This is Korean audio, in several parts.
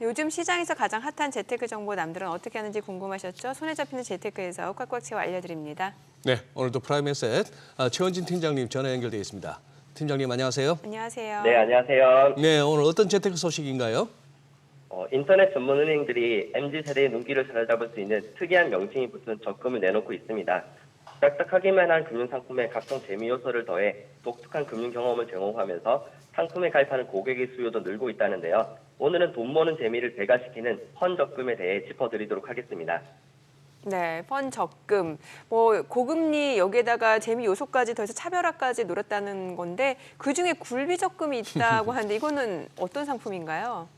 요즘 시장에서 가장 핫한 재테크 정보 남들은 어떻게 하는지 궁금하셨죠? 손에 잡히는 재테크에서 꽉꽉 채워 알려드립니다. 네, 오늘도 프라임에셋 최원진 팀장님 전화 연결되어 있습니다. 팀장님 안녕하세요. 안녕하세요. 네, 안녕하세요. 네, 오늘 어떤 재테크 소식인가요? 인터넷 전문은행들이 MZ세대의 눈길을 사로잡을 수 있는 특이한 명칭이 붙은 적금을 내놓고 있습니다. 딱딱하기만 한 금융상품에 각종 재미 요소를 더해 독특한 금융 경험을 제공하면서 상품에 가입하는 고객의 수요도 늘고 있다는데요. 오늘은 돈 버는 재미를 배가시키는 펀 적금에 대해 짚어드리도록 하겠습니다. 네, 펀 적금. 고금리 여기에다가 재미 요소까지 더해서 차별화까지 노렸다는 건데 그중에 굴비 적금이 있다고 하는데 이거는 어떤 상품인가요?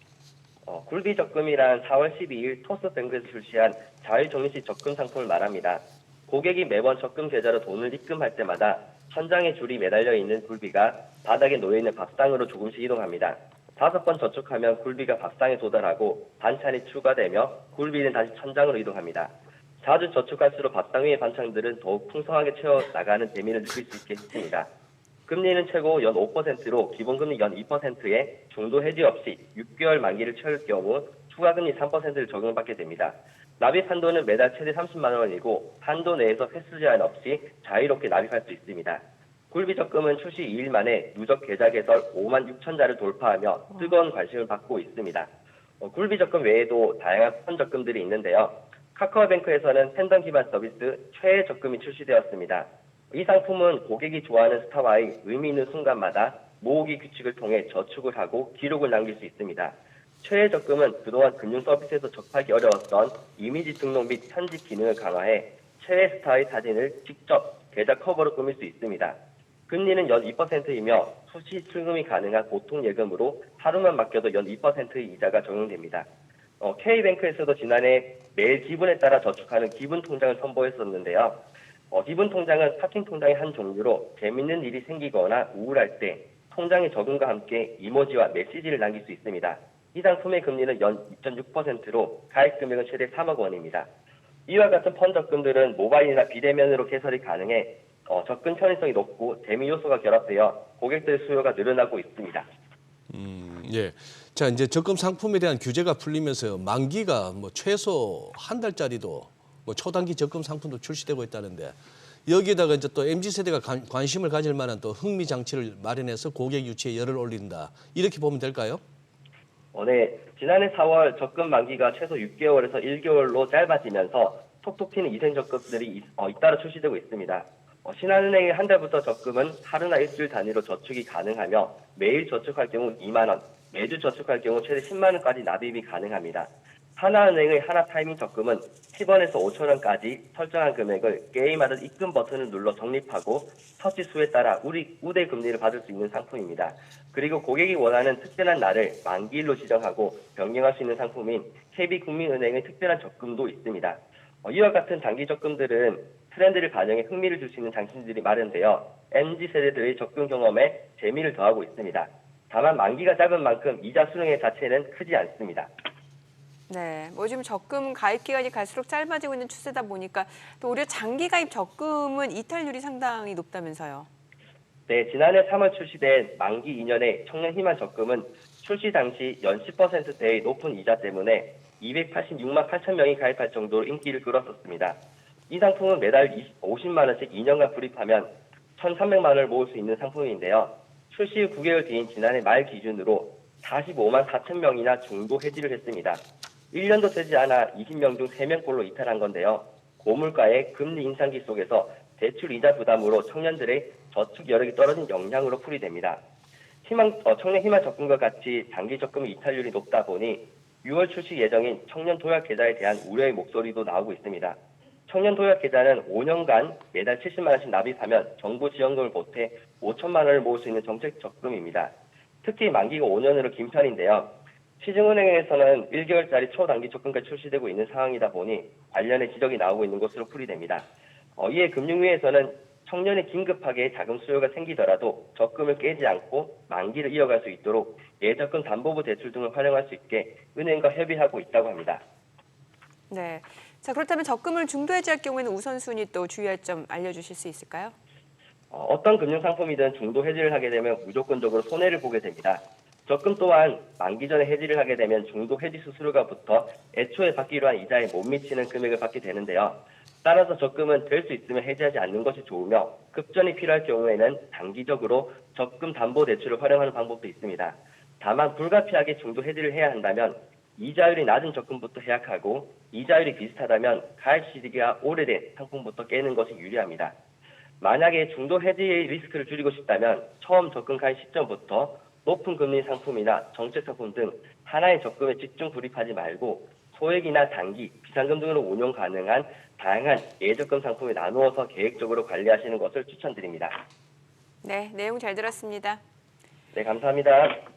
굴비 적금이란 4월 12일 토스뱅크에서 출시한 자율적립식 적금 상품을 말합니다. 고객이 매번 적금 계좌로 돈을 입금할 때마다 천장에 줄이 매달려 있는 굴비가 바닥에 놓여있는 밥상으로 조금씩 이동합니다. 5번 저축하면 굴비가 밥상에 도달하고 반찬이 추가되며 굴비는 다시 천장으로 이동합니다. 자주 저축할수록 밥상 위의 반찬들은 더욱 풍성하게 채워나가는 재미를 느낄 수 있게 했습니다. 금리는 최고 연 5%로 기본금리 연 2%에 중도 해지 없이 6개월 만기를 채울 경우 추가금리 3%를 적용받게 됩니다. 납입 한도는 매달 최대 30만 원이고 한도 내에서 횟수 제한 없이 자유롭게 납입할 수 있습니다. 굴비 적금은 출시 2일 만에 누적 계좌 개설 5만 6천 자를 돌파하며 뜨거운 관심을 받고 있습니다. 굴비 적금 외에도 다양한 펀 적금들이 있는데요. 카카오뱅크에서는 팬덤 기반 서비스 최애 적금이 출시되었습니다. 이 상품은 고객이 좋아하는 스타와의 의미 있는 순간마다 모으기 규칙을 통해 저축을 하고 기록을 남길 수 있습니다. 최애 적금은 그동안 금융 서비스에서 접하기 어려웠던 이미지 등록 및 편집 기능을 강화해 최애 스타의 사진을 직접 계좌 커버로 꾸밀 수 있습니다. 금리는 연 2%이며 수시 출금이 가능한 보통 예금으로 하루만 맡겨도 연 2%의 이자가 적용됩니다. K뱅크에서도 지난해 매일 기분에 따라 저축하는 기분 통장을 선보였었는데요. 기분 통장은 스타킹 통장의 한 종류로 재밌는 일이 생기거나 우울할 때 통장의 적금과 함께 이모지와 메시지를 남길 수 있습니다. 이 상품의 금리는 연 2.6%로 가입 금액은 최대 3억 원입니다. 이와 같은 펀 적금들은 모바일이나 비대면으로 개설이 가능해 접근 편의성이 높고 재미 요소가 결합되어 고객들의 수요가 늘어나고 있습니다. 예. 자, 이제 적금 상품에 대한 규제가 풀리면서 만기가 최소 한 달짜리도 초단기 적금 상품도 출시되고 있다는데 여기에다가 이제 또 MZ세대가 관심을 가질 만한 또 흥미 장치를 마련해서 고객 유치에 열을 올린다. 이렇게 보면 될까요? 네. 지난해 4월 적금 만기가 최소 6개월에서 1개월로 짧아지면서 톡톡 튀는 이생 적금들이 잇따라 출시되고 있습니다. 신한은행의 한 달부터 적금은 하루나 일주일 단위로 저축이 가능하며 매일 저축할 경우 2만 원, 매주 저축할 경우 최대 10만 원까지 납입이 가능합니다. 하나은행의 하나타이밍 적금은 10원에서 5천 원까지 설정한 금액을 게임하듯 입금 버튼을 눌러 적립하고 터치 수에 따라 우대 금리를 받을 수 있는 상품입니다. 그리고 고객이 원하는 특별한 날을 만기일로 지정하고 변경할 수 있는 상품인 KB국민은행의 특별한 적금도 있습니다. 이와 같은 단기 적금들은 트렌드를 반영해 흥미를 줄 수 있는 장치들이 마련되어 MZ세대들의 적금 경험에 재미를 더하고 있습니다. 다만 만기가 짧은 만큼 이자 수령액 자체는 크지 않습니다. 네, 지금 적금 가입 기간이 갈수록 짧아지고 있는 추세다 보니까 또 오히려 장기 가입 적금은 이탈률이 상당히 높다면서요. 네, 지난해 3월 출시된 만기 2년의 청년희망 적금은 출시 당시 연 10%대의 높은 이자 때문에 286만 8천 명이 가입할 정도로 인기를 끌었었습니다. 이 상품은 매달 50만 원씩 2년간 불입하면 1,300만 원을 모을 수 있는 상품인데요. 출시 후 9개월 뒤인 지난해 말 기준으로 45만 4천 명이나 중도 해지를 했습니다. 1년도 되지 않아 20명 중 3명꼴로 이탈한 건데요. 고물가의 금리 인상기 속에서 대출 이자 부담으로 청년들의 저축 여력이 떨어진 영향으로 풀이됩니다. 청년 희망 적금과 같이 장기 적금의 이탈률이 높다 보니 6월 출시 예정인 청년 도약 계좌에 대한 우려의 목소리도 나오고 있습니다. 청년 도약 계좌는 5년간 매달 70만 원씩 납입하면 정부 지원금을 보태 5천만 원을 모을 수 있는 정책 적금입니다. 특히 만기가 5년으로 긴 편인데요. 시중은행에서는 1개월짜리 초단기 적금까지 출시되고 있는 상황이다 보니 관련의 지적이 나오고 있는 것으로 풀이됩니다. 이에 금융위에서는 청년이 긴급하게 자금 수요가 생기더라도 적금을 깨지 않고 만기를 이어갈 수 있도록 예적금 담보부 대출 등을 활용할 수 있게 은행과 협의하고 있다고 합니다. 네, 자 그렇다면 적금을 중도 해지할 경우에는 우선순위 또 주의할 점 알려주실 수 있을까요? 어떤 금융상품이든 중도 해지를 하게 되면 무조건적으로 손해를 보게 됩니다. 적금 또한 만기 전에 해지를 하게 되면 중도 해지 수수료가부터 애초에 받기로 한 이자에 못 미치는 금액을 받게 되는데요. 따라서 적금은 될 수 있으면 해지하지 않는 것이 좋으며 급전이 필요할 경우에는 단기적으로 적금 담보 대출을 활용하는 방법도 있습니다. 다만 불가피하게 중도 해지를 해야 한다면 이자율이 낮은 적금부터 해약하고 이자율이 비슷하다면 가입 시기가 오래된 상품부터 깨는 것이 유리합니다. 만약에 중도 해지의 리스크를 줄이고 싶다면 처음 적금 가입 시점부터 높은 금리 상품이나 정책 상품 등 하나의 적금에 집중 불입하지 말고 소액이나 단기, 비상금 등으로 운용 가능한 다양한 예적금 상품에 나누어서 계획적으로 관리하시는 것을 추천드립니다. 네, 내용 잘 들었습니다. 네, 감사합니다.